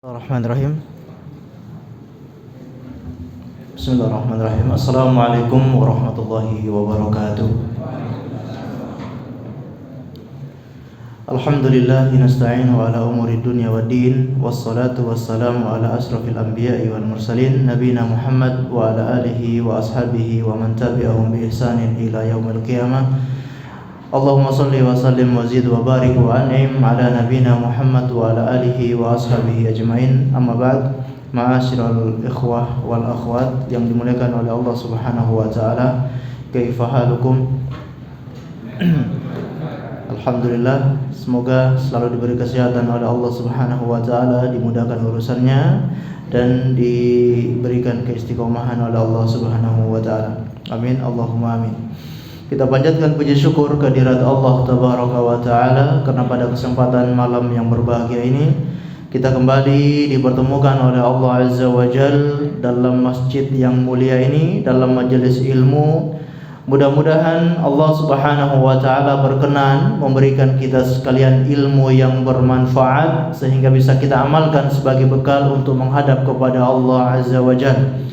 Bismillahirrahmanirrahim. Bismillahirrahmanirrahim. Assalamualaikum warahmatullahi wabarakatuh. Alhamdulillahi nasta'inu ala umuri dunya waddin, wassalatu wassalamu ala asrafil anbiya'i wal mursalin, nabiyina Muhammad wa ala alihi wa ashabihi wa man tabi'ahum bi ihsanin ila yaumil qiyamah. Allahumma salli wa sallim wa zid wa barik wa an'im ala nabina Muhammad wa ala alihi wa ashabihi ajmain. Amma ba'd. Ma'asyiral ikhwah wal akhwat yang dimuliakan oleh Allah Subhanahu wa taala. Kaifa halukum? Alhamdulillah, semoga selalu diberi kesehatan oleh Allah Subhanahu wa taala, dimudahkan urusannya dan diberikan keistiqomahan oleh Allah Subhanahu wa taala. Amin, Allahumma amin. Kita panjatkan puji syukur kehadirat Allah Tabaraka wa Ta'ala karena pada kesempatan malam yang berbahagia ini kita kembali dipertemukan oleh Allah Azza wa Jal dalam masjid yang mulia ini, dalam majelis ilmu. Mudah-mudahan Allah Subhanahu wa Ta'ala berkenan memberikan kita sekalian ilmu yang bermanfaat sehingga bisa kita amalkan sebagai bekal untuk menghadap kepada Allah Azza wa Jal.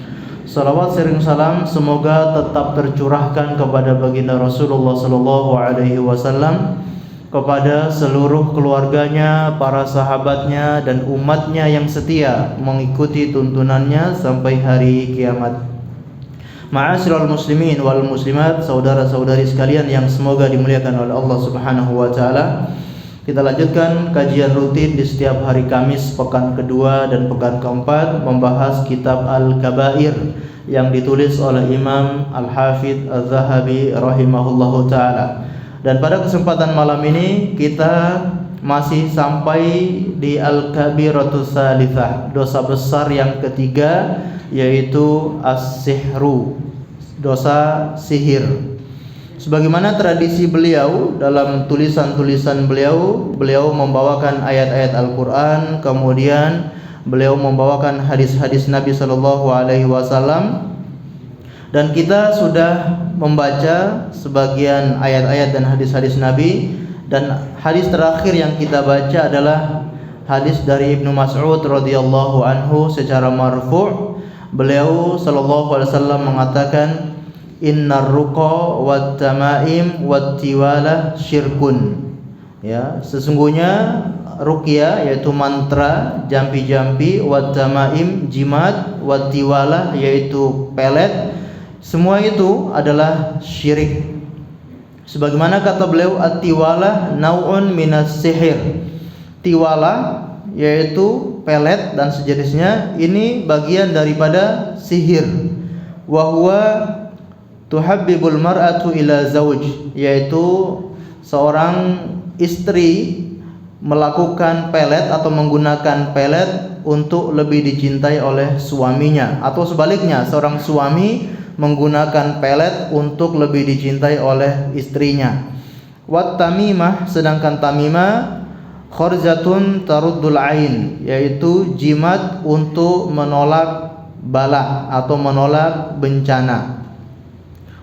Salawat sering salam semoga tetap tercurahkan kepada baginda Rasulullah sallallahu alaihi wasallam, kepada seluruh keluarganya, para sahabatnya dan umatnya yang setia mengikuti tuntunannya sampai hari kiamat. Ma'asyiral muslimin wal muslimat, saudara-saudari sekalian yang semoga dimuliakan oleh Allah Subhanahu wa taala. Kita lanjutkan kajian rutin di setiap hari Kamis pekan kedua dan pekan keempat, membahas kitab Al-Kabair yang ditulis oleh Imam Al-Hafidz Az-Zahabi rahimahullahu ta'ala. Dan pada kesempatan malam ini kita masih sampai di Al-Kabiratus Salitsah, dosa besar yang ketiga, yaitu as-sihru, dosa sihir. Sebagaimana tradisi beliau dalam tulisan-tulisan beliau membawakan ayat-ayat Al-Quran, kemudian beliau membawakan hadis-hadis Nabi Sallallahu Alaihi Wasallam, dan kita sudah membaca sebagian ayat-ayat dan hadis-hadis Nabi. Dan hadis terakhir yang kita baca adalah hadis dari Ibnu Mas'ud radhiyallahu anhu secara marfu'. Beliau Sallallahu Alaihi Wasallam mengatakan, Innar ruqa wat tamaim wat tiwalah syirkun. Ya, sesungguhnya ruqyah yaitu mantra, jampi-jampi, wat tamaim jimat, wat tiwalah yaitu pelet, semua itu adalah syirik. Sebagaimana kata beliau, at-tiwalah nau'un minas sihir. Tiwalah yaitu pelet dan sejenisnya, ini bagian daripada sihir. Wa huwa tuhabbibul mar'atu ila zauj, yaitu seorang istri melakukan pelet atau menggunakan pelet untuk lebih dicintai oleh suaminya, atau sebaliknya seorang suami menggunakan pelet untuk lebih dicintai oleh istrinya. Wat tamimah, sedangkan tamimah kharzatun taruddul ain, yaitu jimat untuk menolak bala atau menolak bencana,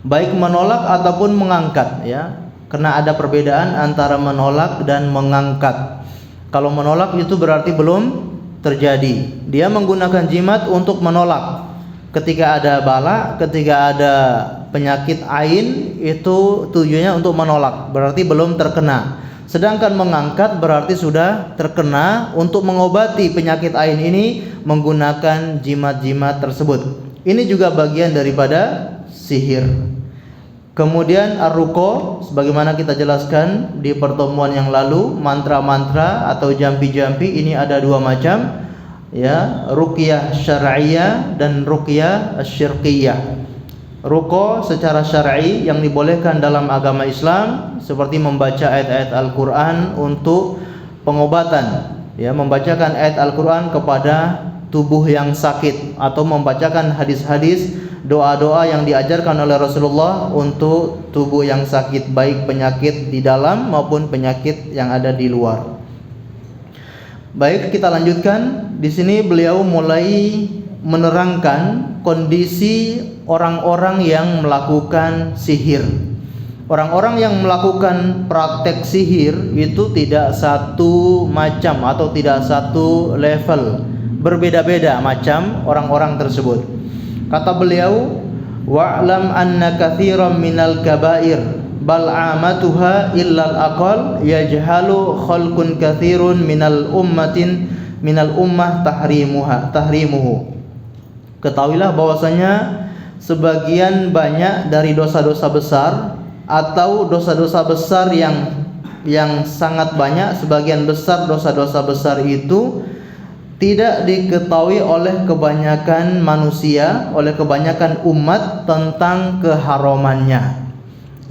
baik menolak ataupun mengangkat, ya. Karena ada perbedaan antara menolak dan mengangkat. Kalau menolak itu berarti belum terjadi. Dia menggunakan jimat untuk menolak. Ketika ada bala, ketika ada penyakit ain, itu tujuannya untuk menolak, berarti belum terkena. Sedangkan mengangkat berarti sudah terkena, untuk mengobati penyakit ain ini menggunakan jimat-jimat tersebut. Ini juga bagian daripada sihir. Kemudian ar-ruqa, sebagaimana kita jelaskan di pertemuan yang lalu, mantra-mantra atau jampi-jampi ini ada dua macam, ya, ruqyah syar'iyyah dan ruqyah syirkiyah. Ruqa secara syar'i yang dibolehkan dalam agama Islam, seperti membaca ayat-ayat Al-Qur'an untuk pengobatan, ya, membacakan ayat Al-Qur'an kepada tubuh yang sakit, atau membacakan hadis-hadis, doa-doa yang diajarkan oleh Rasulullah untuk tubuh yang sakit, baik penyakit di dalam maupun penyakit yang ada di luar. Baik, kita lanjutkan. Di sini beliau mulai menerangkan kondisi orang-orang yang melakukan sihir. Orang-orang yang melakukan praktek sihir itu tidak satu macam atau tidak satu level. berbeda-beda macam orang-orang tersebut. Kata beliau, wa'lam anna katsiran minal kabair bal amatuha illal aqal yajhalu khalqun katsirun minal ummah tahrimuhu. Ketahuilah bahwasanya sebagian banyak dari dosa-dosa besar atau dosa-dosa besar yang sangat banyak, sebagian besar dosa-dosa besar itu tidak diketahui oleh kebanyakan manusia, oleh kebanyakan umat tentang keharamannya.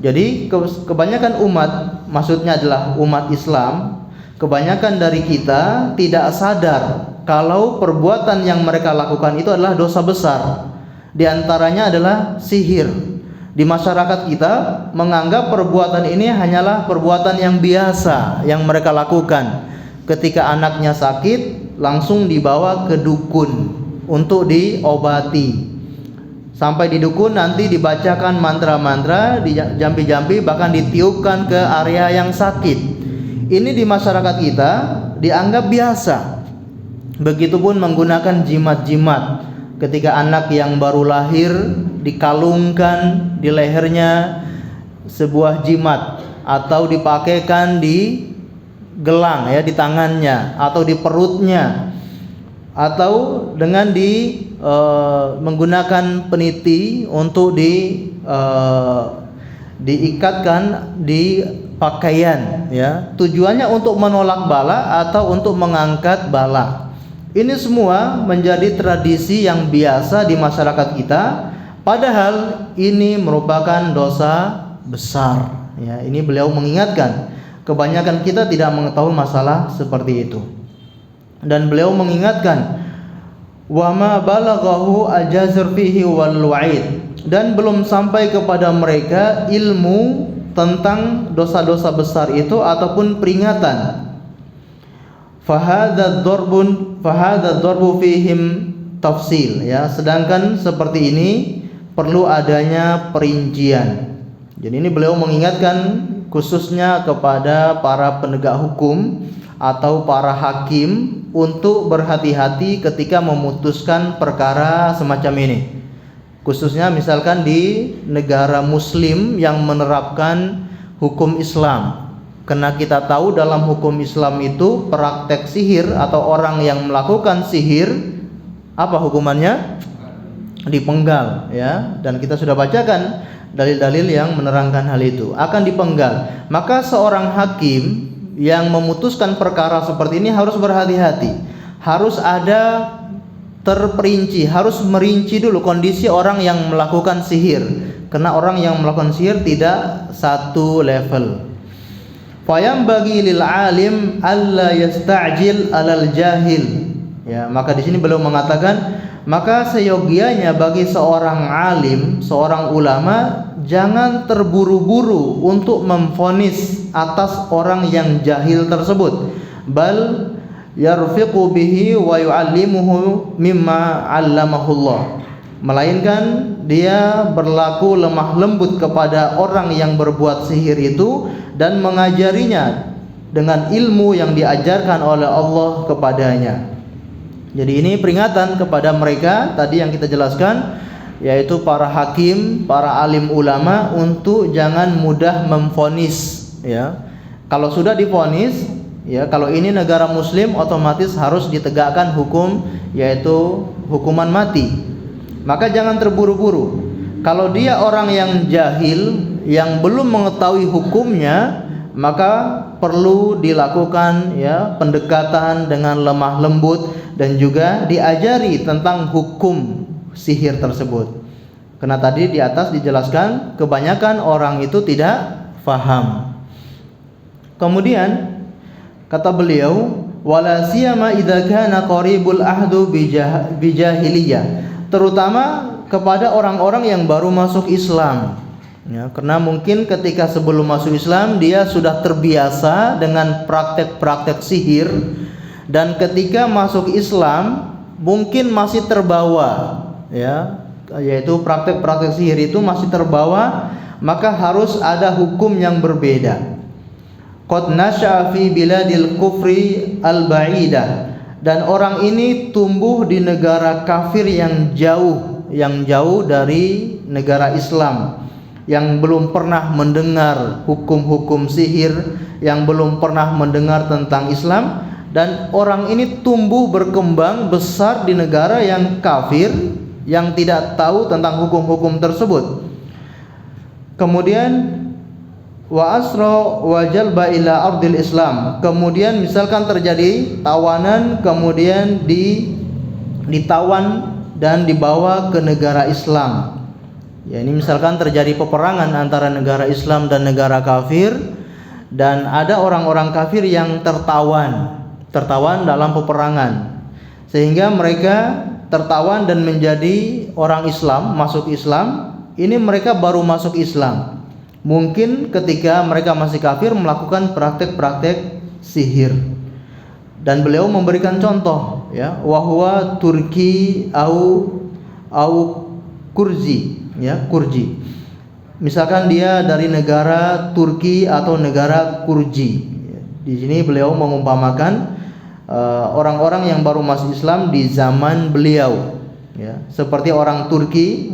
Jadi kebanyakan umat, maksudnya adalah umat Islam, kebanyakan dari kita tidak sadar kalau perbuatan yang mereka lakukan itu adalah dosa besar. Di antaranya adalah sihir. Di masyarakat kita menganggap perbuatan ini hanyalah perbuatan yang biasa yang mereka lakukan. Ketika anaknya sakit, langsung dibawa ke dukun untuk diobati. Sampai di dukun nanti dibacakan mantra-mantra, dijampi-jampi, bahkan ditiupkan ke area yang sakit. Ini di masyarakat kita dianggap biasa. Begitupun menggunakan jimat-jimat. Ketika anak yang baru lahir dikalungkan di lehernya sebuah jimat, atau dipakaikan di gelang ya, di tangannya atau di perutnya, atau dengan menggunakan peniti untuk diikatkan di pakaian ya, tujuannya untuk menolak bala atau untuk mengangkat bala. Ini semua menjadi tradisi yang biasa di masyarakat kita, padahal ini merupakan dosa besar ya. Ini beliau mengingatkan, kebanyakan kita tidak mengetahui masalah seperti itu. Dan beliau mengingatkan, wa ma balaghahu ajazir fihi wal wa'id, dan belum sampai kepada mereka ilmu tentang dosa-dosa besar itu ataupun peringatan. Fahadha darbu fihim tafsil ya, sedangkan seperti ini perlu adanya perincian. Jadi ini beliau mengingatkan khususnya kepada para penegak hukum atau para hakim untuk berhati-hati ketika memutuskan perkara semacam ini. Khususnya misalkan di negara muslim yang menerapkan hukum Islam. Karena kita tahu dalam hukum Islam itu praktek sihir atau orang yang melakukan sihir, apa hukumannya? Dipenggal ya. Dan kita sudah bacakan dalil-dalil yang menerangkan hal itu, akan dipenggal. Maka seorang hakim yang memutuskan perkara seperti ini harus berhati-hati, harus ada terperinci, harus merinci dulu kondisi orang yang melakukan sihir, karena orang yang melakukan sihir tidak satu level. Fayam bagi lil alim alla yasta'jil alal jahil ya. Maka di sini beliau mengatakan, maka seyogianya bagi seorang alim, seorang ulama, jangan terburu-buru untuk memvonis atas orang yang jahil tersebut. Bal yarfiqu bihi wa yu'allimuhu mimma 'allamahullah. Melainkan dia berlaku lemah lembut kepada orang yang berbuat sihir itu dan mengajarinya dengan ilmu yang diajarkan oleh Allah kepadanya. Jadi ini peringatan kepada mereka tadi yang kita jelaskan, yaitu para hakim, para alim ulama, untuk jangan mudah memvonis ya. Kalau sudah divonis ya, kalau ini negara muslim otomatis harus ditegakkan hukum, yaitu hukuman mati. Maka jangan terburu-buru. Kalau dia orang yang jahil, yang belum mengetahui hukumnya, maka perlu dilakukan ya pendekatan dengan lemah lembut dan juga diajari tentang hukum sihir tersebut. Karena tadi di atas dijelaskan kebanyakan orang itu tidak faham. Kemudian kata beliau, wala siyama idza kana qaribul ahdu bijahiliyah, terutama kepada orang-orang yang baru masuk Islam ya, karena mungkin ketika sebelum masuk Islam dia sudah terbiasa dengan praktek-praktek sihir, dan ketika masuk Islam mungkin masih terbawa ya, yaitu praktek-praktek sihir itu masih terbawa, maka harus ada hukum yang berbeda. Qad nasha'a fi biladil kufri al-ba'idah, dan orang ini tumbuh di negara kafir yang jauh dari negara Islam, yang belum pernah mendengar hukum-hukum sihir, yang belum pernah mendengar tentang Islam, dan orang ini tumbuh berkembang besar di negara yang kafir, yang tidak tahu tentang hukum-hukum tersebut. Kemudian wa asra wa jalba ila ardil Islam. Kemudian misalkan terjadi tawanan, kemudian ditawan dan dibawa ke negara Islam. Ya, ini misalkan terjadi peperangan antara negara Islam dan negara kafir, dan ada orang-orang kafir yang tertawan dalam peperangan, sehingga mereka tertawan dan menjadi orang Islam, masuk Islam. Ini mereka baru masuk Islam, mungkin ketika mereka masih kafir melakukan praktek-praktek sihir, dan beliau memberikan contoh, ya, wahwa Turki au kurzi, ya, kurji. Misalkan dia dari negara Turki atau negara Kurji. Di sini beliau mengumpamakan orang-orang yang baru masuk Islam di zaman beliau, ya, seperti orang Turki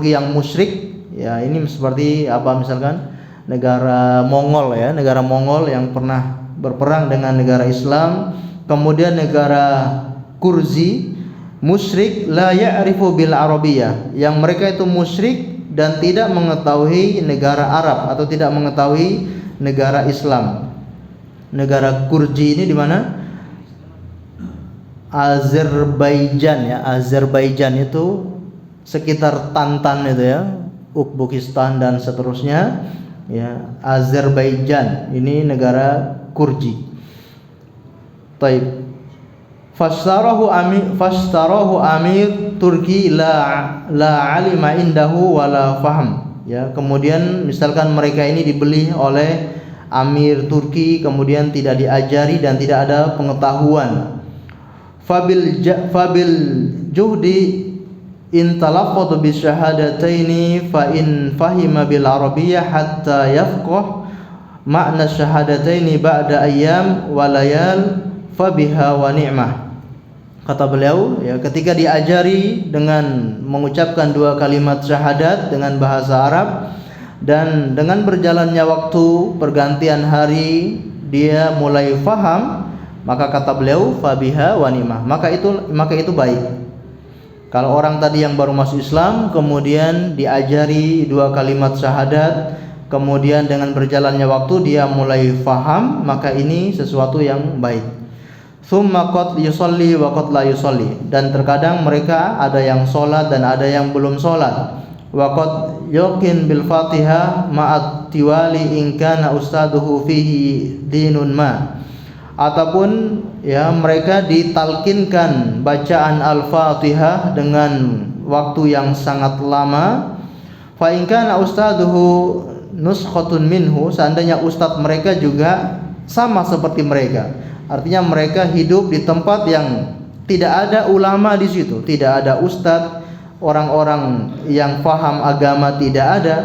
yang musyrik, ya, ini seperti apa, misalkan negara Mongol, ya, negara Mongol yang pernah berperang dengan negara Islam. Kemudian negara Kurzi musyrik, la ya'rifu bil arabiyyah, yang mereka itu musyrik dan tidak mengetahui negara Arab atau tidak mengetahui negara Islam. Negara Kurji ini di mana? Azerbaijan, ya. Azerbaijan itu sekitar Tantan itu, ya, Uzbekistan dan seterusnya, ya. Azerbaijan ini negara Kurji. Taib. Fashtarahu amir Turki la alima indahu wala faham, ya. Kemudian misalkan mereka ini dibeli oleh amir Turki, kemudian tidak diajari dan tidak ada pengetahuan. Fabil juhdi in talaffadhu bi syahadataini fa in fahima bil arabiyyah hatta yafqah ma'na syahadataini ba'da ayyam wa layal fabiha wa ni'mah. Kata beliau, ya, ketika diajari dengan mengucapkan dua kalimat syahadat dengan bahasa Arab, dan dengan berjalannya waktu, pergantian hari, dia mulai faham, maka kata beliau fabiha wa ni'mah, maka itu baik. Kalau orang tadi yang baru masuk Islam kemudian diajari dua kalimat syahadat, kemudian dengan berjalannya waktu dia mulai faham, maka ini sesuatu yang baik. Tsumma qad yusalli wa qad la yusalli, dan terkadang mereka ada yang sholat dan ada yang belum sholat. Wa qad yuqin bil Fatihah ma'at tiwali in kana ustaduhu fihi dinun ma, ataupun, ya, mereka ditalkinkan bacaan Al-Fatihah dengan waktu yang sangat lama. Fa in kana ustaduhu nuskhatun minhu, seandainya ustadz mereka juga sama seperti mereka, artinya mereka hidup di tempat yang tidak ada ulama di situ, tidak ada ustadz, orang-orang yang paham agama tidak ada.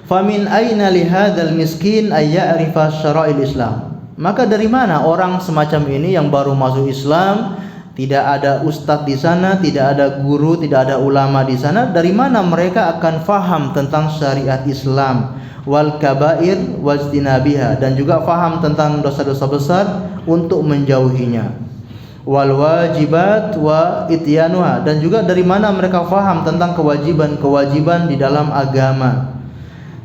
Famin aina li hadzal miskin ay ya'rifa syara'il Islam, maka dari mana orang semacam ini yang baru masuk Islam, tidak ada ustadz di sana, tidak ada guru, tidak ada ulama di sana, dari mana mereka akan faham tentang syariat Islam, wal kabair wajtinabiha, dan juga faham tentang dosa-dosa besar untuk menjauhinya, wal wajibat wa ityanuha, dan juga dari mana mereka faham tentang kewajiban-kewajiban di dalam agama.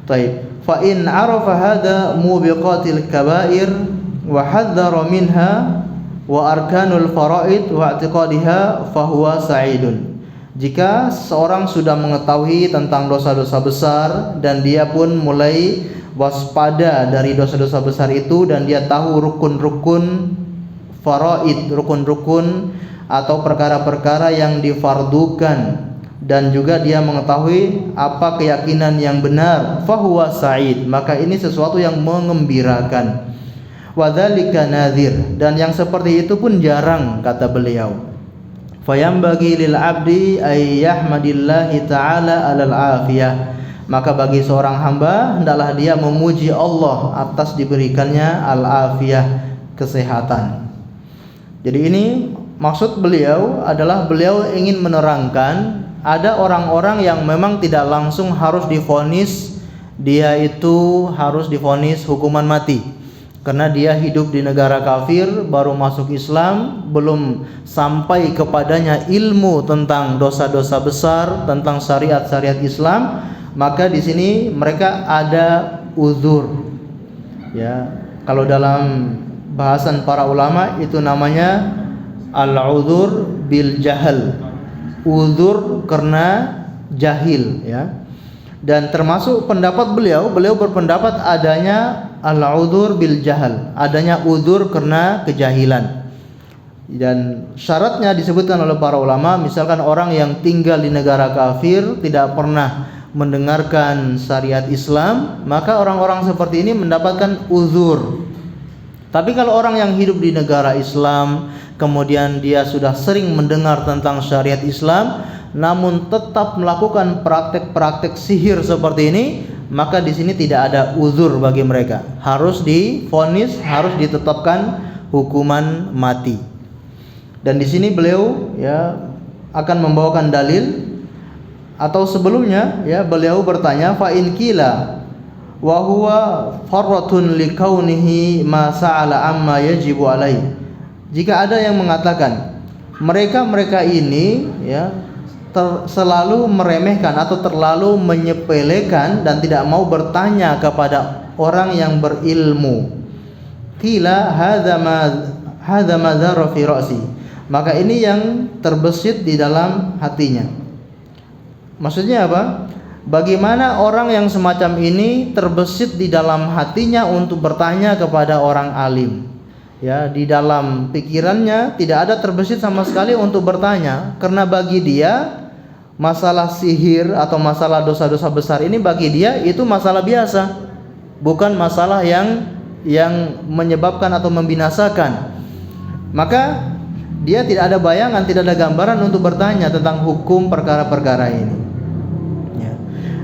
Taib. Fa in arafa hada mubiqatil kabair wa hadzara minha wa arkanul faraid wa i'tiqadiha fahuwa sa'idun. Jika seorang sudah mengetahui tentang dosa-dosa besar dan dia pun mulai waspada dari dosa-dosa besar itu, dan dia tahu rukun-rukun faraid, rukun-rukun atau perkara-perkara yang difardukan, dan juga dia mengetahui apa keyakinan yang benar, fahuwa sa'id, maka ini sesuatu yang mengembirakan. Wadzalika nadhir, dan yang seperti itu pun jarang, kata beliau. Fayambagi lil abdi ay yahmadillahi ta'ala alal afiyah, maka bagi seorang hamba hendaklah dia memuji Allah atas diberikannya al afiyah, kesehatan. Jadi ini maksud beliau adalah beliau ingin menerangkan ada orang-orang yang memang tidak langsung harus divonis dia itu harus divonis hukuman mati karena dia hidup di negara kafir, baru masuk Islam, belum sampai kepadanya ilmu tentang dosa-dosa besar, tentang syariat-syariat Islam, maka di sini mereka ada uzur. Ya, kalau dalam bahasan para ulama itu namanya al-uzur bil jahal, uzur karena jahil, ya. Dan termasuk pendapat beliau berpendapat adanya al-uzur bil jahal, adanya uzur karena kejahilan. Dan syaratnya disebutkan oleh para ulama, misalkan orang yang tinggal di negara kafir, tidak pernah mendengarkan syariat Islam, maka orang-orang seperti ini mendapatkan uzur. Tapi kalau orang yang hidup di negara Islam, kemudian dia sudah sering mendengar tentang syariat Islam, namun tetap melakukan praktek-praktek sihir seperti ini, maka di sini tidak ada uzur bagi mereka. Harus divonis, harus ditetapkan hukuman mati. Dan di sini beliau ya akan membawakan dalil, atau sebelumnya ya beliau bertanya, fa in qila wa huwa farratun li kaunihi ma sa'ala amma yajibu alaihi. Jika ada yang mengatakan mereka ini ya selalu meremehkan atau terlalu menyepelekan dan tidak mau bertanya kepada orang yang berilmu, qila hadza ma dzara fi ra'si, maka ini yang terbesit di dalam hatinya. Maksudnya apa? Bagaimana orang yang semacam ini terbesit di dalam hatinya untuk bertanya kepada orang alim? Ya, di dalam pikirannya tidak ada terbesit sama sekali untuk bertanya, karena bagi dia masalah sihir atau masalah dosa-dosa besar ini bagi dia itu masalah biasa, bukan masalah yang menyebabkan atau membinasakan. Maka dia tidak ada bayangan, tidak ada gambaran untuk bertanya tentang hukum perkara-perkara ini.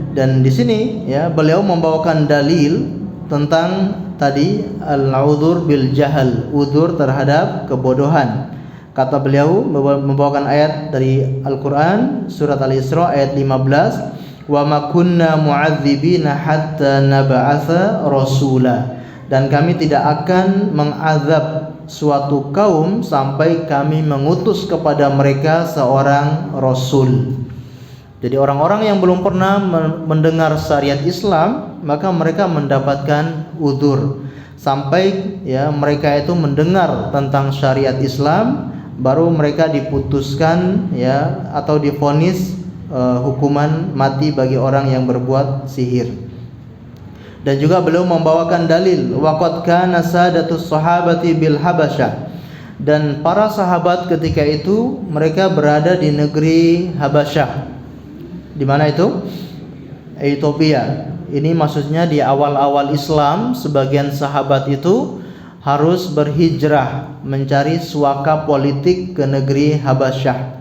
Dan di sini ya beliau membawakan dalil tentang tadi al-uzur bil jahal, uzur terhadap kebodohan. Kata beliau membawakan ayat dari Al-Qur'an surat Al-Isra ayat 15, wa ma kunna mu'adzibina hatta nab'atsa rasula, dan kami tidak akan mengazab suatu kaum sampai kami mengutus kepada mereka seorang rasul. Jadi orang-orang yang belum pernah mendengar syariat Islam, maka mereka mendapatkan uzur sampai ya mereka itu mendengar tentang syariat Islam, baru mereka diputuskan ya atau divonis hukuman mati bagi orang yang berbuat sihir. Dan juga beliau membawakan dalil waqad kana sadatus sahabati bil Habasyah, dan para sahabat ketika itu mereka berada di negeri Habasyah. Di mana itu? Ethiopia. Ini maksudnya di awal-awal Islam sebagian sahabat itu harus berhijrah mencari suaka politik ke negeri Habasyah.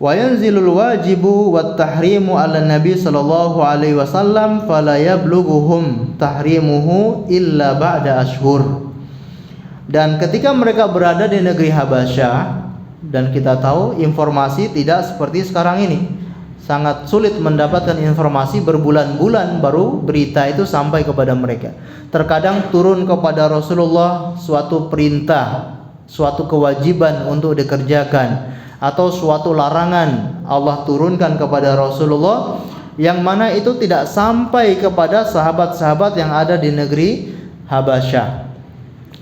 Wa yanzilul wajibu wat tahrimu ala Nabi sallallahu alaihi wasallam fala yablughuhum tahrimuhu illa ba'da ashhur. Dan ketika mereka berada di negeri Habasyah, dan kita tahu informasi tidak seperti sekarang ini, sangat sulit mendapatkan informasi, berbulan-bulan baru berita itu sampai kepada mereka. Terkadang turun kepada Rasulullah suatu perintah, suatu kewajiban untuk dikerjakan, atau suatu larangan Allah turunkan kepada Rasulullah, yang mana itu tidak sampai kepada sahabat-sahabat yang ada di negeri Habasyah.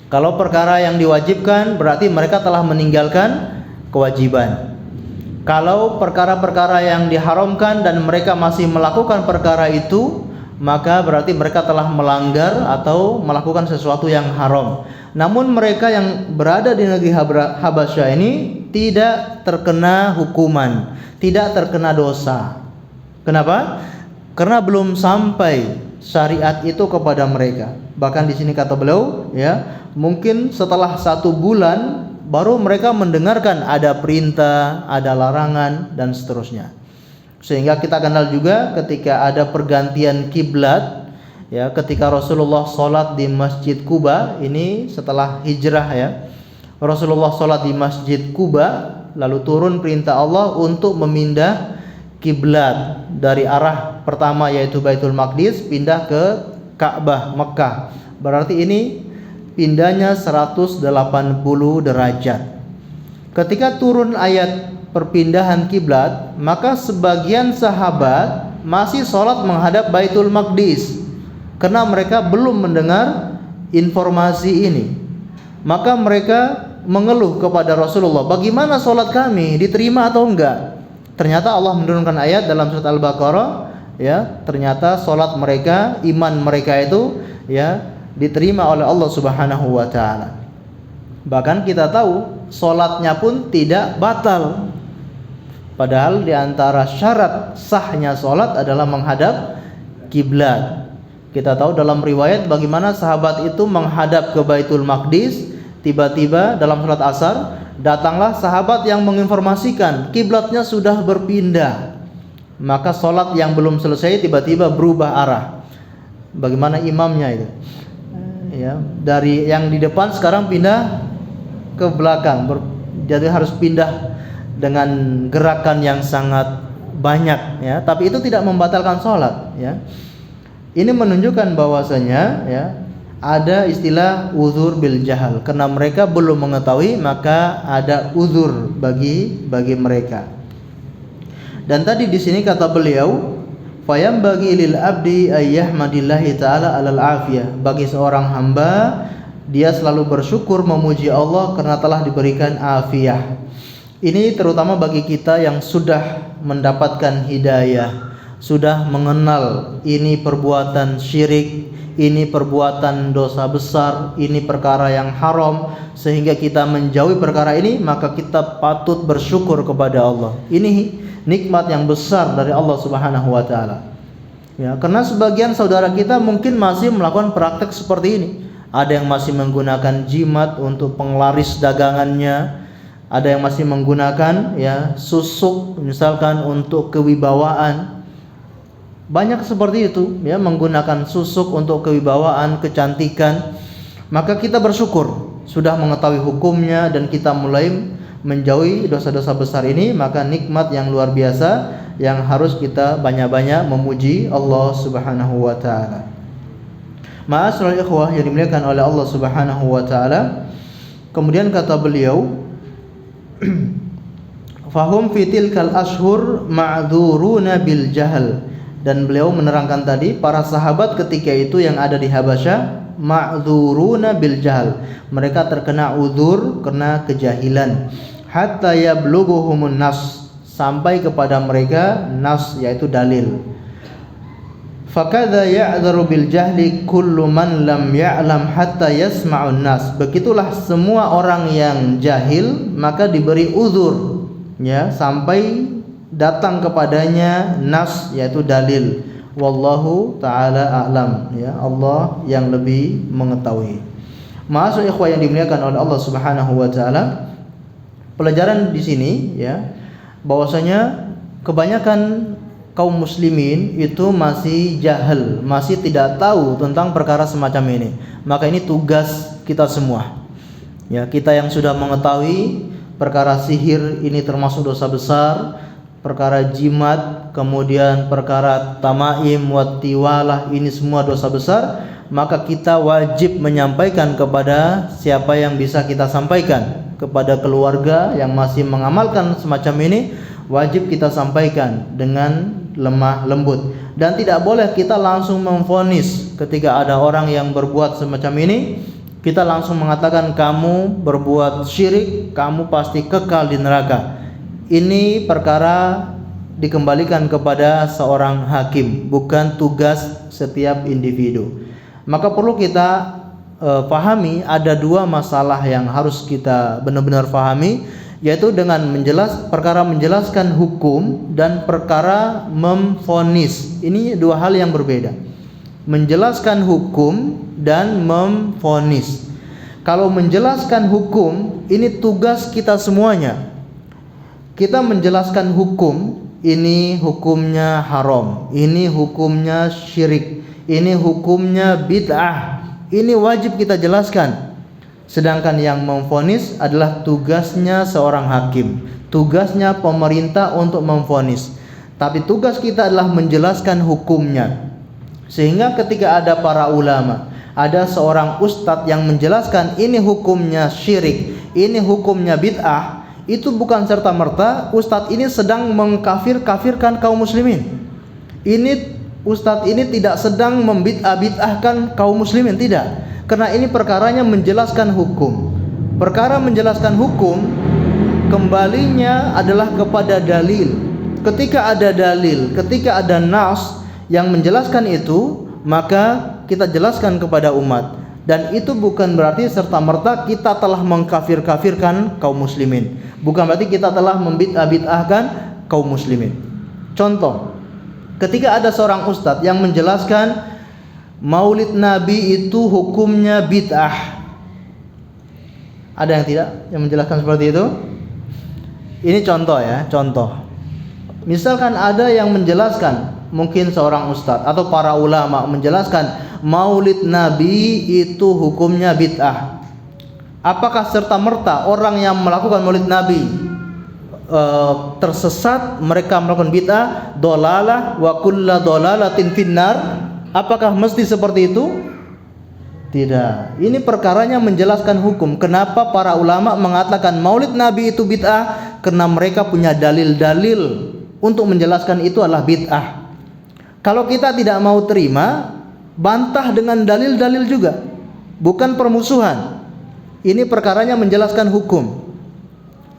Kalau perkara yang diwajibkan berarti mereka telah meninggalkan kewajiban. Kalau perkara-perkara yang diharamkan dan mereka masih melakukan perkara itu, maka berarti mereka telah melanggar atau melakukan sesuatu yang haram. Namun mereka yang berada di negeri Habasyah ini tidak terkena hukuman, tidak terkena dosa. Kenapa? Karena belum sampai syariat itu kepada mereka. Bahkan di sini kata beliau, ya, mungkin setelah 1 bulan baru mereka mendengarkan ada perintah, ada larangan, dan seterusnya. Sehingga kita kenal juga ketika ada pergantian kiblat, ya, ketika Rasulullah sholat di Masjid Quba, ini setelah hijrah ya, Rasulullah sholat di Masjid Quba, lalu turun perintah Allah untuk memindah kiblat dari arah pertama yaitu Baitul Maqdis pindah ke Ka'bah Mekah. Berarti ini pindahnya 180 derajat. Ketika turun ayat perpindahan kiblat, maka sebagian sahabat masih sholat menghadap Baitul Maqdis karena mereka belum mendengar informasi ini. Maka mereka mengeluh kepada Rasulullah, bagaimana sholat kami, diterima atau enggak? Ternyata Allah menurunkan ayat dalam surat Al-Baqarah, ya, ternyata sholat mereka, iman mereka itu, ya, diterima oleh Allah Subhanahu wa taala. Bahkan kita tahu sholatnya pun tidak batal. Padahal di antara syarat sahnya sholat adalah menghadap kiblat. Kita tahu dalam riwayat bagaimana sahabat itu menghadap ke Baitul Maqdis. Tiba-tiba dalam salat asar datanglah sahabat yang menginformasikan kiblatnya sudah berpindah. Maka salat yang belum selesai tiba-tiba berubah arah. Bagaimana imamnya itu? Ya, dari yang di depan sekarang pindah ke belakang. Jadi harus pindah dengan gerakan yang sangat banyak, ya. Tapi itu tidak membatalkan salat, ya. Ini menunjukkan bahwasanya, ya, ada istilah uzur bil jahal, karena mereka belum mengetahui maka ada uzur bagi mereka. Dan tadi di sini kata beliau, fayam bagi lil abdi ayyahmadillahi taala alal afiyah, bagi seorang hamba dia selalu bersyukur memuji Allah karena telah diberikan afiyah. Ini terutama bagi kita yang sudah mendapatkan hidayah, sudah mengenal ini perbuatan syirik, ini perbuatan dosa besar, ini perkara yang haram, sehingga kita menjauhi perkara ini, maka kita patut bersyukur kepada Allah. Ini nikmat yang besar dari Allah Subhanahu wa taala. Ya, karena sebagian saudara kita mungkin masih melakukan praktek seperti ini. Ada yang masih menggunakan jimat untuk penglaris dagangannya, ada yang masih menggunakan, ya, susuk misalkan untuk kewibawaan. Banyak seperti itu, ya, menggunakan susuk untuk kewibawaan, kecantikan. Maka kita bersyukur sudah mengetahui hukumnya dan kita mulai menjauhi dosa-dosa besar ini. Maka nikmat yang luar biasa yang harus kita banyak-banyak memuji Allah Subhanahu wa taala. Ma'asyiral ikhwah yang dimuliakan oleh Allah Subhanahu wa taala. Kemudian kata beliau, fahum fitil kal ashhur ma'dzuruna bil jahl. Dan beliau menerangkan tadi, para sahabat ketika itu yang ada di Habasyah ma'dzuruna bil jahl, mereka terkena uzur karena kejahilan. Hatta yablughuhumun nas, sampai kepada mereka nas, yaitu dalil. Fakadza ya'dzaru bil jahli kullu man lam ya'lam hatta yasma'un nas. Begitulah semua orang yang jahil maka diberi uzur, ya, sampai datang kepadanya nas, yaitu dalil. Wallahu ta'ala a'lam, ya, Allah yang lebih mengetahui. Ma'asyiral ikhwah yang dimuliakan oleh Allah Subhanahu wa taala, pelajaran di sini, ya, bahwasanya kebanyakan kaum muslimin itu masih jahil, masih tidak tahu tentang perkara semacam ini. Maka ini tugas kita semua, ya, kita yang sudah mengetahui perkara sihir ini termasuk dosa besar, perkara jimat, kemudian perkara tamaim, wattiwalah, ini semua dosa besar. Maka kita wajib menyampaikan kepada siapa yang bisa kita sampaikan. Kepada keluarga yang masih mengamalkan semacam ini, wajib kita sampaikan dengan lemah lembut. Dan tidak boleh kita langsung memvonis ketika ada orang yang berbuat semacam ini. Kita langsung mengatakan kamu berbuat syirik, kamu pasti kekal di neraka. Ini perkara dikembalikan kepada seorang hakim, bukan tugas setiap individu. Maka perlu kita pahami ada dua masalah yang harus kita benar-benar pahami, yaitu dengan perkara menjelaskan hukum dan perkara memvonis. Ini dua hal yang berbeda. Menjelaskan hukum dan memvonis. Kalau menjelaskan hukum, ini tugas kita semuanya. Kita menjelaskan hukum, ini hukumnya haram, ini hukumnya syirik, ini hukumnya bid'ah. Ini wajib kita jelaskan. Sedangkan yang memvonis adalah tugasnya seorang hakim, tugasnya pemerintah untuk memvonis. Tapi tugas kita adalah menjelaskan hukumnya. Sehingga ketika ada para ulama, ada seorang ustadz yang menjelaskan ini hukumnya syirik, ini hukumnya bid'ah, itu bukan serta-merta ustadz ini sedang mengkafirkan kaum muslimin. Ini ustadz ini tidak sedang membid'ah-bid'ahkan kaum muslimin, tidak. Karena ini perkaranya menjelaskan hukum. Perkara menjelaskan hukum kembalinya adalah kepada dalil. Ketika ada dalil, ketika ada nas yang menjelaskan itu, maka kita jelaskan kepada umat. Dan itu bukan berarti serta-merta kita telah mengkafir-kafirkan kaum muslimin. Bukan berarti kita telah membid'ah-bid'ahkan kaum muslimin. Contoh, ketika ada seorang ustadz yang menjelaskan Maulid Nabi itu hukumnya bid'ah. Ada yang tidak yang menjelaskan seperti itu? Ini contoh ya, contoh. Misalkan ada yang menjelaskan, mungkin seorang ustadz atau para ulama menjelaskan Maulid Nabi itu hukumnya bid'ah. Apakah serta-merta orang yang melakukan Maulid Nabi tersesat, mereka melakukan bid'ah, dolalah wa kullu dolalatin finnar? Apakah mesti seperti itu? Tidak. Ini perkaranya menjelaskan hukum. Kenapa para ulama mengatakan Maulid Nabi itu bid'ah? Karena mereka punya dalil-dalil untuk menjelaskan itu adalah bid'ah. Kalau kita tidak mau terima, bantah dengan dalil-dalil juga. Bukan permusuhan. Ini perkaranya menjelaskan hukum.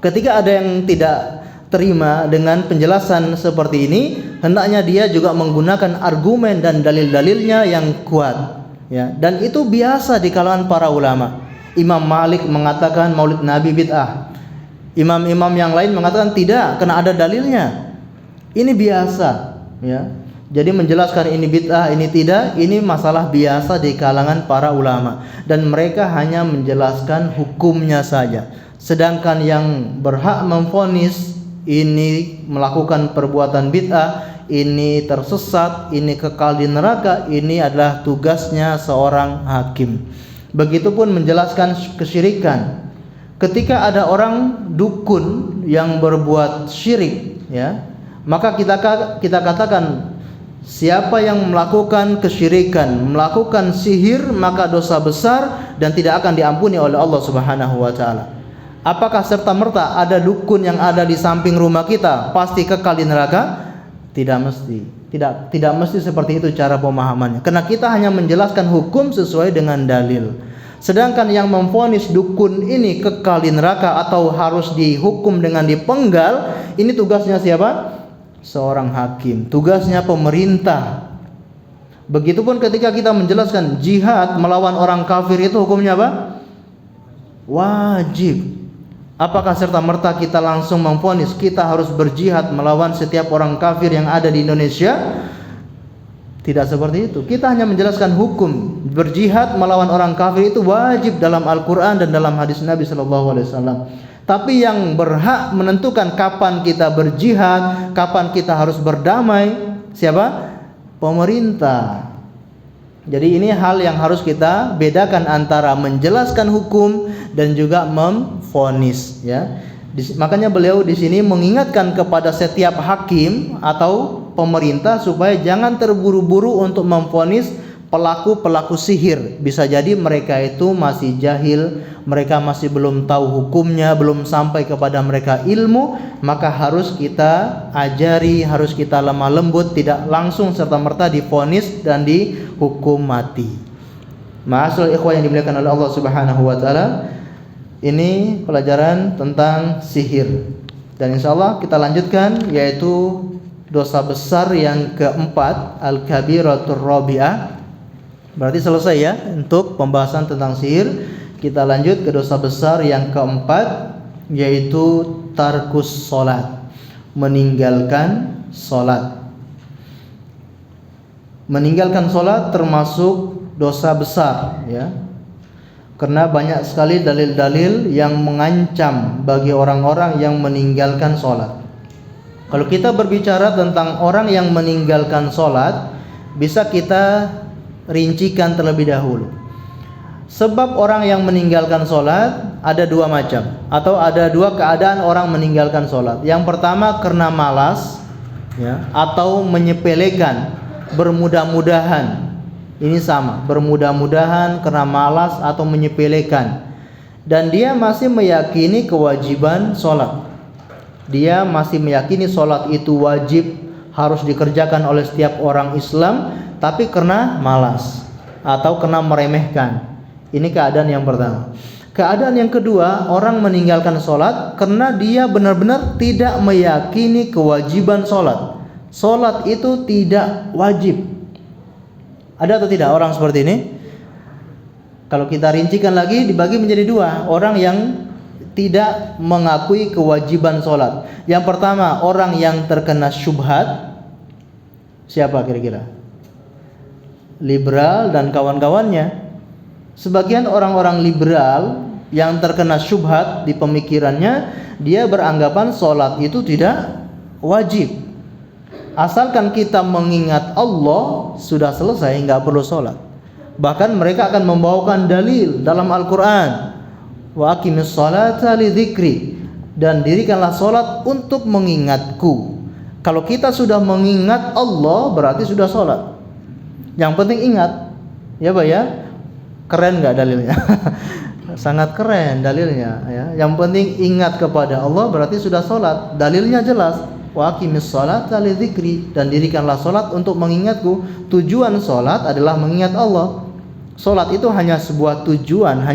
Ketika ada yang tidak terima dengan penjelasan seperti ini, hendaknya dia juga menggunakan argumen dan dalil-dalilnya yang kuat, ya. Dan itu biasa di kalangan para ulama. Imam Malik mengatakan Maulid Nabi bid'ah. Imam-imam yang lain mengatakan tidak, karena ada dalilnya. Ini biasa, ya. Jadi menjelaskan ini bid'ah, ini tidak, ini masalah biasa di kalangan para ulama, dan mereka hanya menjelaskan hukumnya saja. Sedangkan yang berhak memvonis ini melakukan perbuatan bid'ah, ini tersesat, ini kekal di neraka, ini adalah tugasnya seorang hakim. Begitupun menjelaskan kesyirikan. Ketika ada orang dukun yang berbuat syirik, ya, maka kita katakan siapa yang melakukan kesyirikan, melakukan sihir, maka dosa besar dan tidak akan diampuni oleh Allah Subhanahu wa taala. Apakah serta-merta ada dukun yang ada di samping rumah kita pasti kekal di neraka? Tidak mesti. Tidak mesti seperti itu cara pemahamannya. Karena kita hanya menjelaskan hukum sesuai dengan dalil. Sedangkan yang memvonis dukun ini kekal di neraka atau harus dihukum dengan dipenggal, ini tugasnya siapa? Seorang hakim. Tugasnya pemerintah. Begitupun ketika kita menjelaskan jihad melawan orang kafir itu hukumnya apa? Wajib. Apakah serta-merta kita langsung memvonis kita harus berjihad melawan setiap orang kafir yang ada di Indonesia? Tidak seperti itu. Kita hanya menjelaskan hukum. Berjihad melawan orang kafir itu wajib dalam Al-Quran dan dalam hadis Nabi SAW. Tapi yang berhak menentukan kapan kita berjihad, kapan kita harus berdamai, siapa? Pemerintah. Jadi ini hal yang harus kita bedakan antara menjelaskan hukum dan juga memvonis, ya. Makanya beliau di sini mengingatkan kepada setiap hakim atau pemerintah supaya jangan terburu-buru untuk memvonis pelaku-pelaku sihir. Bisa jadi mereka itu masih jahil, mereka masih belum tahu hukumnya, belum sampai kepada mereka ilmu, maka harus kita ajari, harus kita lemah lembut, tidak langsung serta-merta divonis dan dihukum mati. Ma'asyiral ikhwah yang dimuliakan oleh Allah Subhanahu wa taala, ini pelajaran tentang sihir. Dan insyaallah kita lanjutkan, yaitu dosa besar yang keempat, al-kabiratur rabi'ah. Berarti selesai ya untuk pembahasan tentang sihir. Kita lanjut ke dosa besar yang keempat, yaitu tarkus salat, meninggalkan salat. Meninggalkan salat termasuk dosa besar, ya. Karena banyak sekali dalil-dalil yang mengancam bagi orang-orang yang meninggalkan salat. Kalau kita berbicara tentang orang yang meninggalkan salat, bisa kita rincikan terlebih dahulu. Sebab orang yang meninggalkan sholat ada dua macam, atau ada dua keadaan orang meninggalkan sholat. Yang pertama karena malas, ya, atau menyepelekan, bermudah-mudahan. Ini sama, bermudah-mudahan karena malas atau menyepelekan. Dan dia masih meyakini kewajiban sholat. Dia masih meyakini sholat itu wajib, harus dikerjakan oleh setiap orang Islam, tapi karena malas atau karena meremehkan. Ini keadaan yang pertama. Keadaan yang kedua, orang meninggalkan sholat karena dia benar-benar tidak meyakini kewajiban sholat. Sholat itu tidak wajib. Ada atau tidak orang seperti ini? Kalau kita rincikan lagi, dibagi menjadi dua. Orang yang tidak mengakui kewajiban sholat. Yang pertama, orang yang terkena syubhat. Siapa kira-kira? Liberal dan kawan-kawannya. Sebagian orang-orang liberal yang terkena syubhat di pemikirannya, dia beranggapan sholat itu tidak wajib. Asalkan kita mengingat Allah, sudah selesai, nggak perlu sholat. Bahkan mereka akan membawakan dalil dalam Al-Quran, wa aqimis sholata li dzikri, dan dirikanlah sholat untuk mengingatku. Kalau kita sudah mengingat Allah, berarti sudah sholat. Yang penting ingat, ya Pak ya. Keren nggak dalilnya? Sangat keren dalilnya, ya. Yang penting ingat kepada Allah, berarti sudah sholat. Dalilnya jelas, wa aqimis sholata li dzikri, dan dirikanlah sholat untuk mengingatku. Tujuan sholat adalah mengingat Allah. Sholat itu hanya sebuah tujuan,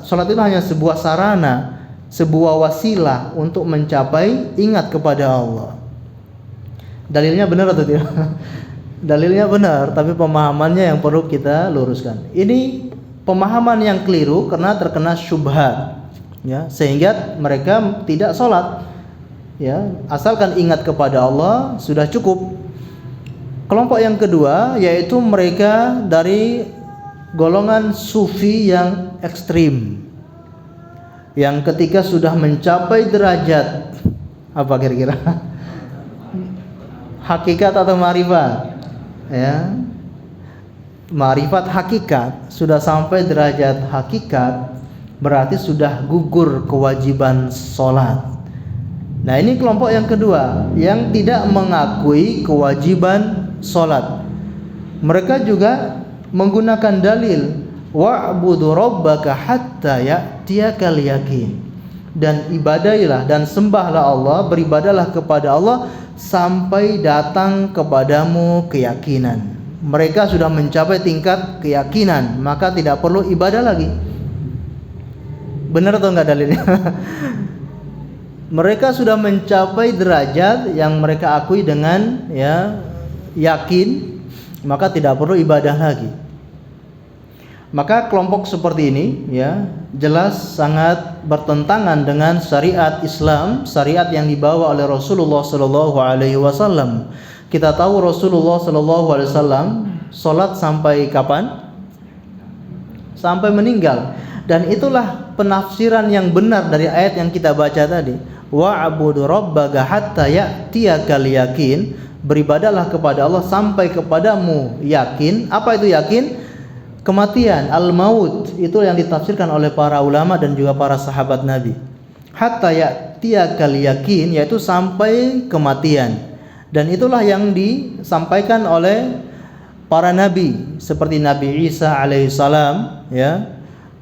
sholat itu hanya sebuah sarana, sebuah wasilah untuk mencapai ingat kepada Allah. Dalilnya benar atau tidak? Dalilnya benar, tapi pemahamannya yang perlu kita luruskan. Ini pemahaman yang keliru karena terkena syubhat, ya, sehingga mereka tidak sholat. Ya, asalkan ingat kepada Allah sudah cukup. Kelompok yang kedua yaitu mereka dari golongan sufi yang ekstrim, yang ketika sudah mencapai derajat apa kira-kira? Hakikat atau ma'rifat? Ya, ma'rifat hakikat, sudah sampai derajat hakikat, berarti sudah gugur kewajiban sholat. Nah, ini kelompok yang kedua yang tidak mengakui kewajiban sholat. Mereka juga menggunakan dalil wa'budu rabbaka hatta ya'tiyakal yaqin, dan ibadailah dan sembahlah Allah, beribadalah kepada Allah sampai datang kepadamu keyakinan. Mereka sudah mencapai tingkat keyakinan, maka tidak perlu ibadah lagi. Benar atau enggak dalilnya? Mereka sudah mencapai derajat yang mereka akui dengan yakin, maka tidak perlu ibadah lagi. Maka kelompok seperti ini jelas sangat bertentangan dengan syariat Islam, syariat yang dibawa oleh Rasulullah sallallahu alaihi wasallam. Kita tahu Rasulullah sallallahu alaihi wasallam salat sampai kapan? Sampai meninggal. Dan itulah penafsiran yang benar dari ayat yang kita baca tadi. Wa'budu rabbaka hatta ya'tiyakal yaqin, beribadahlah kepada Allah sampai kepadamu yakin. Apa itu yakin? Kematian, al-maut, itu yang ditafsirkan oleh para ulama dan juga para sahabat Nabi. Hatta ya'tiyakal yaqin, yaitu sampai kematian. Dan itulah yang disampaikan oleh para nabi seperti Nabi Isa alaihissalam,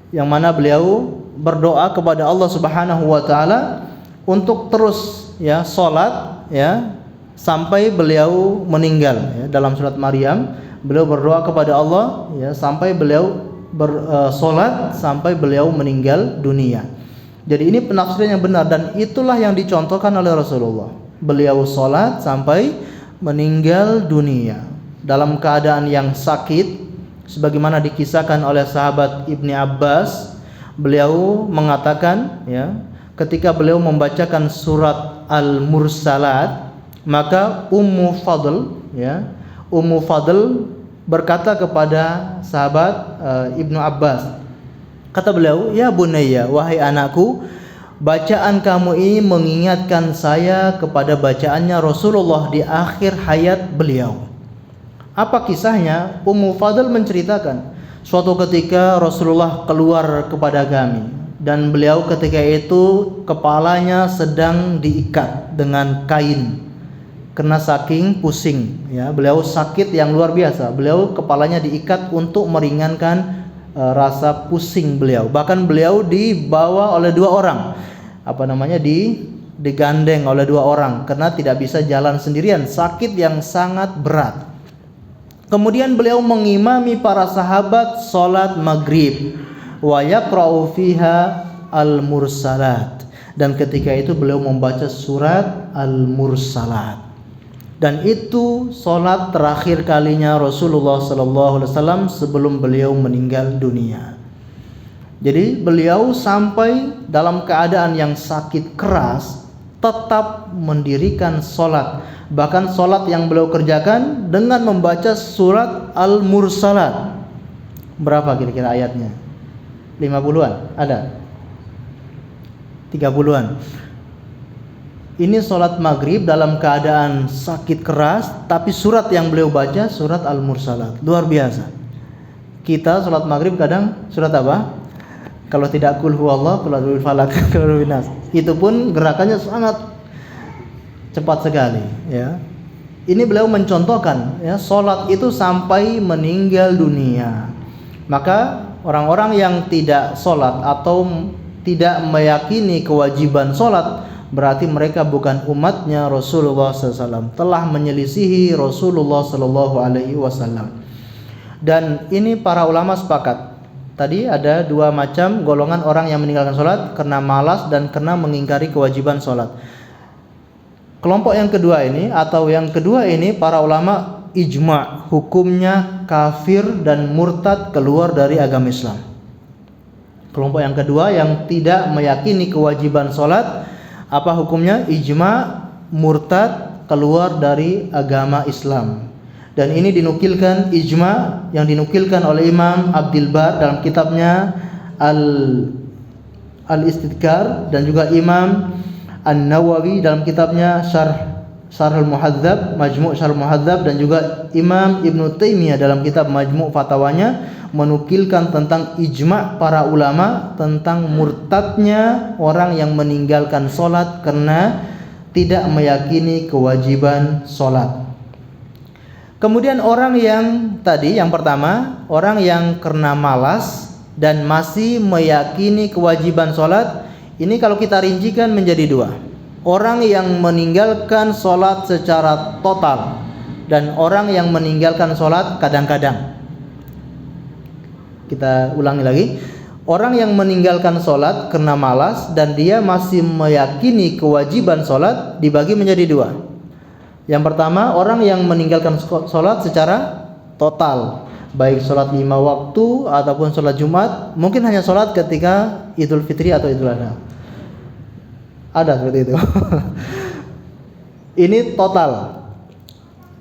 yang mana beliau berdoa kepada Allah Subhanahu wa taala untuk terus salat sampai beliau meninggal. Dalam surat Maryam beliau berdoa kepada Allah sampai beliau bersolat sampai beliau meninggal dunia. Jadi ini penafsiran yang benar, dan itulah yang dicontohkan oleh Rasulullah. Beliau solat sampai meninggal dunia dalam keadaan yang sakit, sebagaimana dikisahkan oleh sahabat Ibni Abbas. Beliau mengatakan ketika beliau membacakan surat Al-Mursalat, maka Ummu Fadl berkata kepada sahabat Ibnu Abbas, kata beliau, ya bunayya, wahai anakku, bacaan kamu ini mengingatkan saya kepada bacaannya Rasulullah di akhir hayat beliau. Apa kisahnya? Ummu Fadl menceritakan, Suatu ketika Rasulullah keluar kepada kami, dan beliau ketika itu kepalanya sedang diikat dengan kain karena saking pusing, ya. Beliau sakit yang luar biasa. Beliau kepalanya diikat untuk meringankan rasa pusing beliau. Bahkan beliau dibawa oleh dua orang, digandeng oleh dua orang karena tidak bisa jalan sendirian, sakit yang sangat berat. Kemudian beliau mengimami para sahabat salat maghrib, wa yaqra'u fiha al-mursalat, dan ketika itu beliau membaca surat al-mursalat. Dan itu salat terakhir kalinya Rasulullah sallallahu alaihi wasallam sebelum beliau meninggal dunia. Jadi beliau sampai dalam keadaan yang sakit keras tetap mendirikan salat. Bahkan salat yang beliau kerjakan dengan membaca surat Al-Mursalat. Berapa kira-kira ayatnya? 50-an? Ada? 30-an? Ini salat maghrib dalam keadaan sakit keras, tapi surat yang beliau baca surat Al-Mursalat. Luar biasa. Kita salat maghrib kadang surat apa? Kalau tidak qul huwallah, qul a'udzu birabbil falaq, qul a'udzu binnas. Itu pun gerakannya sangat cepat sekali, ya. Ini beliau mencontohkan, ya, salat itu sampai meninggal dunia. Maka orang-orang yang tidak salat atau tidak meyakini kewajiban salat, berarti mereka bukan umatnya Rasulullah SAW, telah menyelisihi Rasulullah SAW. Dan ini para ulama sepakat. Tadi ada dua macam golongan orang yang meninggalkan salat, karena malas dan karena mengingkari kewajiban salat. Kelompok yang kedua ini para ulama ijma' hukumnya kafir dan murtad, keluar dari agama Islam. Kelompok yang kedua yang tidak meyakini kewajiban salat, apa hukumnya? Ijma', murtad, keluar dari agama Islam. Dan ini dinukilkan ijma' yang dinukilkan oleh Imam Abdul Bar dalam kitabnya Al-Istidkar, dan juga Imam An-Nawawi dalam kitabnya Syarh al-Muhadzab, Majmu' Syarh al-Muhadzab, dan juga Imam Ibnu Taimiyah dalam kitab Majmu' Fatawanya menukilkan tentang ijma' para ulama tentang murtadnya orang yang meninggalkan salat karena tidak meyakini kewajiban salat. Kemudian orang yang tadi, yang pertama, orang yang karena malas dan masih meyakini kewajiban salat, ini kalau kita rincikan menjadi dua. Orang yang meninggalkan salat secara total dan orang yang meninggalkan salat kadang-kadang. Kita ulangi lagi. Orang yang meninggalkan salat karena malas dan dia masih meyakini kewajiban salat dibagi menjadi dua. Yang pertama, orang yang meninggalkan salat secara total, baik salat 5 waktu ataupun salat Jumat, mungkin hanya salat ketika Idul Fitri atau Idul Adha. Ada seperti itu. Ini total.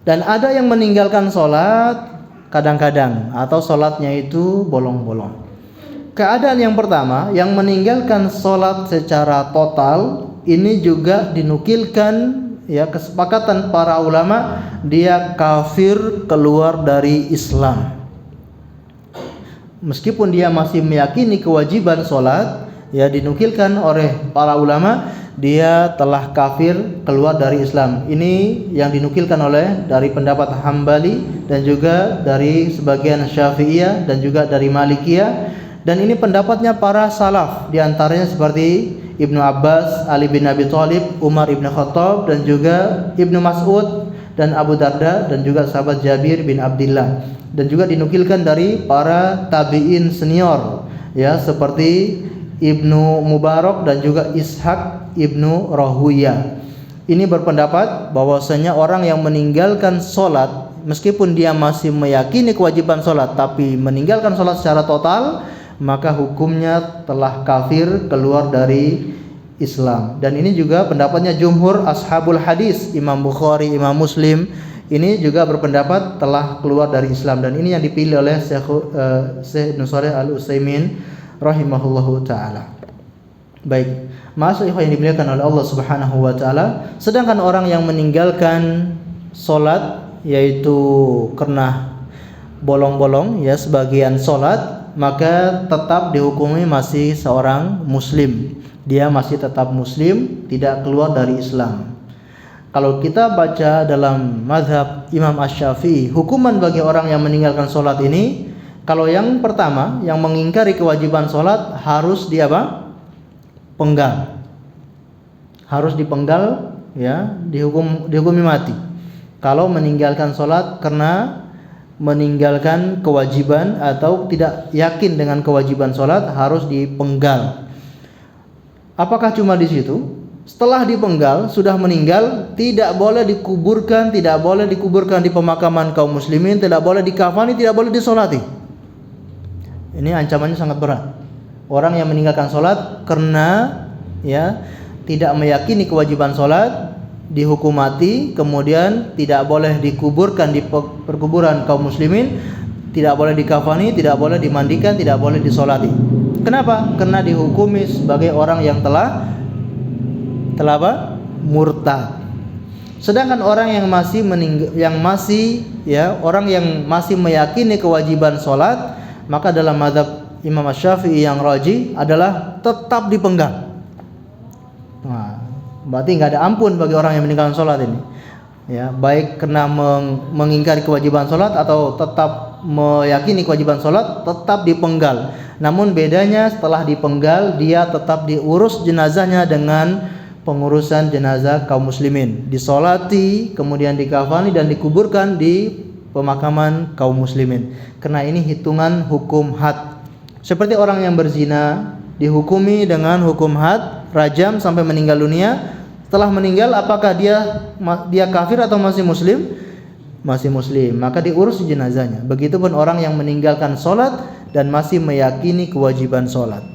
Dan ada yang meninggalkan salat kadang-kadang atau salatnya itu bolong-bolong. Keadaan yang pertama, yang meninggalkan salat secara total, ini juga dinukilkan, ya, kesepakatan para ulama, dia kafir, keluar dari Islam. Meskipun dia masih meyakini kewajiban salat, ya, dinukilkan oleh para ulama, dia telah kafir, keluar dari Islam. Ini yang dinukilkan oleh dari pendapat Hambali dan juga dari sebagian Syafi'iyah dan juga dari Malikiyah. Dan ini pendapatnya para salaf, diantaranya seperti Ibnu Abbas, Ali bin Abi Thalib, Umar ibn Khattab, dan juga Ibnu Mas'ud dan Abu Darda, dan juga sahabat Jabir bin Abdullah. Dan juga dinukilkan dari para tabi'in senior, ya, seperti Ibnu Mubarak dan juga Ishaq Ibnu Rahuyah. Ini berpendapat bahwasanya orang yang meninggalkan salat meskipun dia masih meyakini kewajiban salat tapi meninggalkan salat secara total, maka hukumnya telah kafir, keluar dari Islam. Dan ini juga pendapatnya jumhur ashabul hadis, Imam Bukhari, Imam Muslim, ini juga berpendapat telah keluar dari Islam. Dan ini yang dipilih oleh Syekh Ibnu Shalih Al-Utsaimin rahimahullahu taala. Baik, maksud yang dimuliakan oleh Allah Subhanahu wa taala, sedangkan orang yang meninggalkan salat yaitu karena bolong-bolong ya sebagian sholat, maka tetap dihukumi masih seorang muslim. Dia masih tetap muslim, tidak keluar dari Islam. Kalau kita baca dalam mazhab Imam Asy-Syafi'i, hukuman bagi orang yang meninggalkan sholat ini, kalau yang pertama, yang mengingkari kewajiban sholat, harus di apa? Penggal. Harus dipenggal, ya, dihukumi mati. Kalau meninggalkan sholat karena meninggalkan kewajiban atau tidak yakin dengan kewajiban sholat, harus dipenggal. Apakah cuma di situ? Setelah dipenggal, sudah meninggal, tidak boleh dikuburkan di pemakaman kaum muslimin, tidak boleh dikafani, tidak boleh disolati. Ini ancamannya sangat berat. Orang yang meninggalkan solat karena ya tidak meyakini kewajiban solat, dihukum mati, kemudian tidak boleh dikuburkan di perkuburan kaum muslimin, tidak boleh dikafani, tidak boleh dimandikan, tidak boleh disolati. Kenapa? Karena dihukumi sebagai orang yang telah apa? Murtad. Sedangkan orang yang masih meyakini kewajiban salat, maka dalam mazhab Imam Asy-Syafi'i yang rajih adalah tetap dipenggal. Nah, berarti enggak ada ampun bagi orang yang meninggalkan salat ini. Ya, baik karena mengingkari kewajiban salat atau tetap meyakini kewajiban salat, tetap dipenggal. Namun bedanya setelah dipenggal, dia tetap diurus jenazahnya dengan pengurusan jenazah kaum muslimin, disolati, kemudian dikafani dan dikuburkan di pemakaman kaum muslimin. Karena ini hitungan hukum had. Seperti orang yang berzina dihukumi dengan hukum had, rajam sampai meninggal dunia. Setelah meninggal, apakah dia kafir atau masih muslim? Masih muslim, maka diurus jenazahnya. Begitupun orang yang meninggalkan solat dan masih meyakini kewajiban solat.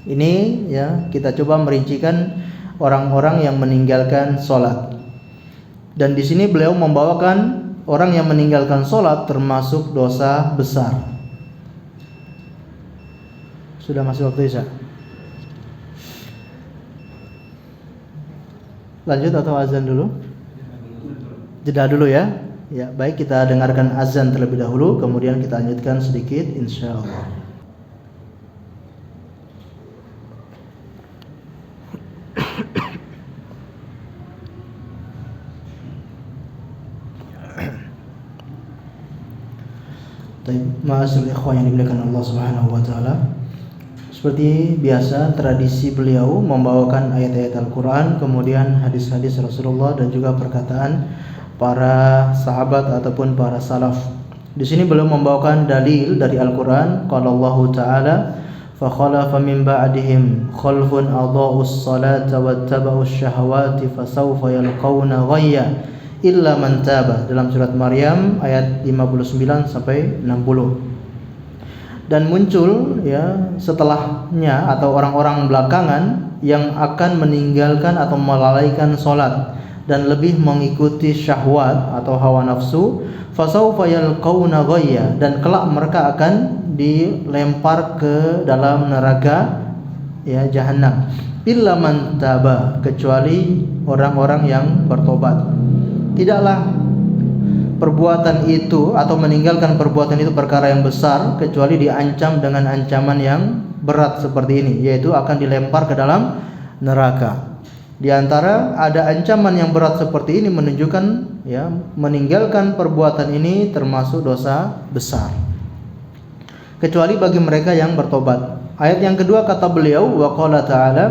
Ini ya kita coba merincikan orang-orang yang meninggalkan solat. Dan di sini beliau membawakan orang yang meninggalkan solat termasuk dosa besar. Sudah masuk waktu isya. Lanjut atau azan dulu? Jeda dulu ya. Ya, baik, kita dengarkan azan terlebih dahulu, kemudian kita lanjutkan sedikit insyaallah. Ma'asyiral ikhwan yang dimuliakan Allah Subhanahu wa taala. Seperti biasa tradisi beliau membawakan ayat-ayat Al-Qur'an, kemudian hadis-hadis Rasulullah dan juga perkataan para sahabat ataupun para salaf. Di sini beliau membawakan dalil dari Al-Qur'an, qala Allah Ta'ala, fa khalafa min ba'dihim khalfun adha'us salata wattaba'us syahawati fasawfa yalqawna ghayya illa man taba, dalam surat Maryam ayat 59 sampai 60. Dan muncul ya setelahnya atau orang-orang belakangan yang akan meninggalkan atau melalaikan salat dan lebih mengikuti syahwat atau hawa nafsu, fasawfa yalqawna ghayya, dan kelak mereka akan dilempar ke dalam neraka ya jahanam. Illa man taba, kecuali orang-orang yang bertobat. Tidaklah perbuatan itu atau meninggalkan perbuatan itu perkara yang besar kecuali diancam dengan ancaman yang berat seperti ini, yaitu akan dilempar ke dalam neraka. Di antara ada ancaman yang berat seperti ini menunjukkan ya meninggalkan perbuatan ini termasuk dosa besar. Kecuali bagi mereka yang bertobat. Ayat yang kedua kata beliau, wa qala ta'ala,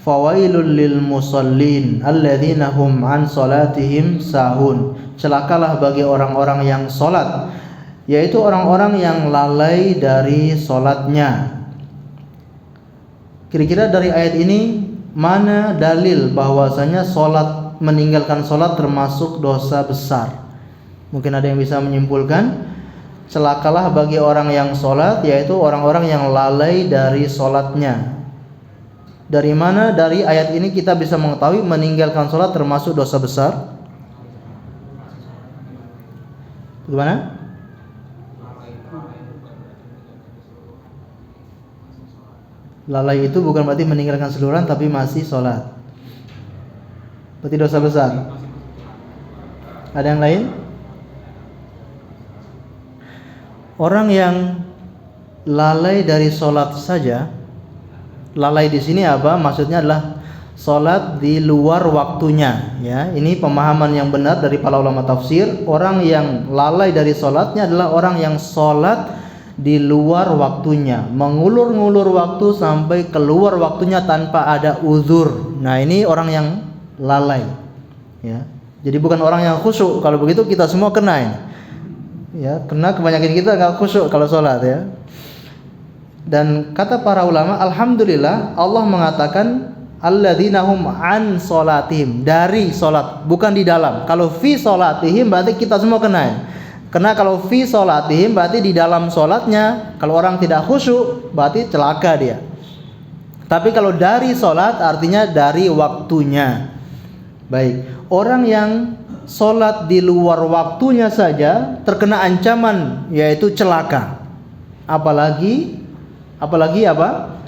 fawailul lil musallin alladzina hum an salatihim sahun. Celakalah bagi orang-orang yang salat, yaitu orang-orang yang lalai dari salatnya. Kira-kira dari ayat ini mana dalil bahwasanya salat, meninggalkan salat termasuk dosa besar? Mungkin ada yang bisa menyimpulkan. Celakalah bagi orang yang salat, yaitu orang-orang yang lalai dari salatnya. Dari mana dari ayat ini kita bisa mengetahui meninggalkan salat termasuk dosa besar? Bagaimana? Lalai itu bukan berarti meninggalkan seluruhan, tapi masih sholat. Berarti dosa besar. Ada yang lain? Orang yang lalai dari sholat saja, lalai di sini apa? Maksudnya adalah sholat di luar waktunya. Ya, ini pemahaman yang benar dari para ulama tafsir. Orang yang lalai dari sholatnya adalah orang yang sholat di luar waktunya, mengulur-ngulur waktu sampai keluar waktunya tanpa ada uzur. Nah, ini orang yang lalai. Ya, jadi bukan orang yang khusyuk. Kalau begitu kita semua kena ini. Ya, kena kebanyakan kita nggak khusyuk kalau sholat ya. Dan kata para ulama, alhamdulillah Allah mengatakan alladzina hum an sholatihim, dari sholat, bukan di dalam. Kalau fi sholatihim berarti kita semua kena. Karena kalau fi sholatihim berarti di dalam sholatnya. Kalau orang tidak khusyuk berarti celaka dia. Tapi kalau dari sholat artinya dari waktunya. Baik, orang yang sholat di luar waktunya saja terkena ancaman, yaitu celaka. Apalagi apa?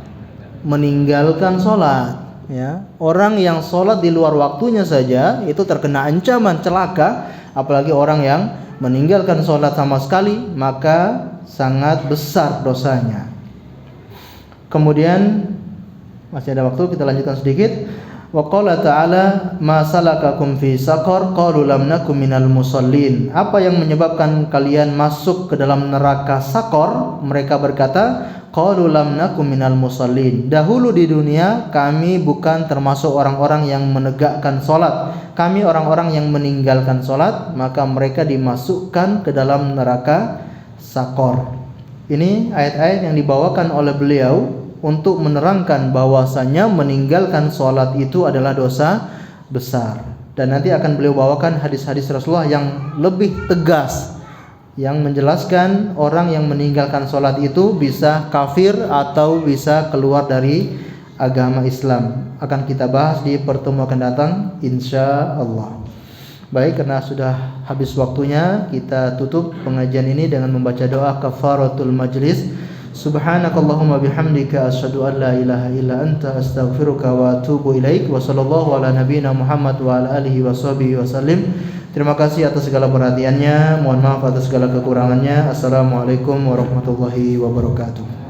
Meninggalkan sholat. Ya, orang yang sholat di luar waktunya saja itu terkena ancaman celaka. Apalagi orang yang meninggalkan sholat sama sekali, maka sangat besar dosanya. Kemudian masih ada waktu, kita lanjutkan sedikit. Wa qala ta'ala ma salakakum fi saqar qalu lam nakum minal musallin. Apa yang menyebabkan kalian masuk ke dalam neraka Saqar? Mereka berkata, qalu lam nakum minal musallin. Dahulu di dunia kami bukan termasuk orang-orang yang menegakkan salat. Kami orang-orang yang meninggalkan salat, maka mereka dimasukkan ke dalam neraka Saqar. Ini ayat-ayat yang dibawakan oleh beliau untuk menerangkan bahwasanya meninggalkan sholat itu adalah dosa besar. Dan nanti akan beliau bawakan hadis-hadis Rasulullah yang lebih tegas, yang menjelaskan orang yang meninggalkan sholat itu bisa kafir atau bisa keluar dari agama Islam. Akan kita bahas di pertemuan akan datang insya Allah. Baik, karena sudah habis waktunya, kita tutup pengajian ini dengan membaca doa kafaratul majlis. Subhanakallahumma bihamdika asyhadu an la ilaha illa anta astaghfiruka wa atubu ilaik. Wa sallallahu ala nabiyyina Muhammad wa ala alihi washabihi wasallim. Terima kasih atas segala perhatiannya. Mohon maaf atas segala kekurangannya. Assalamualaikum warahmatullahi wabarakatuh.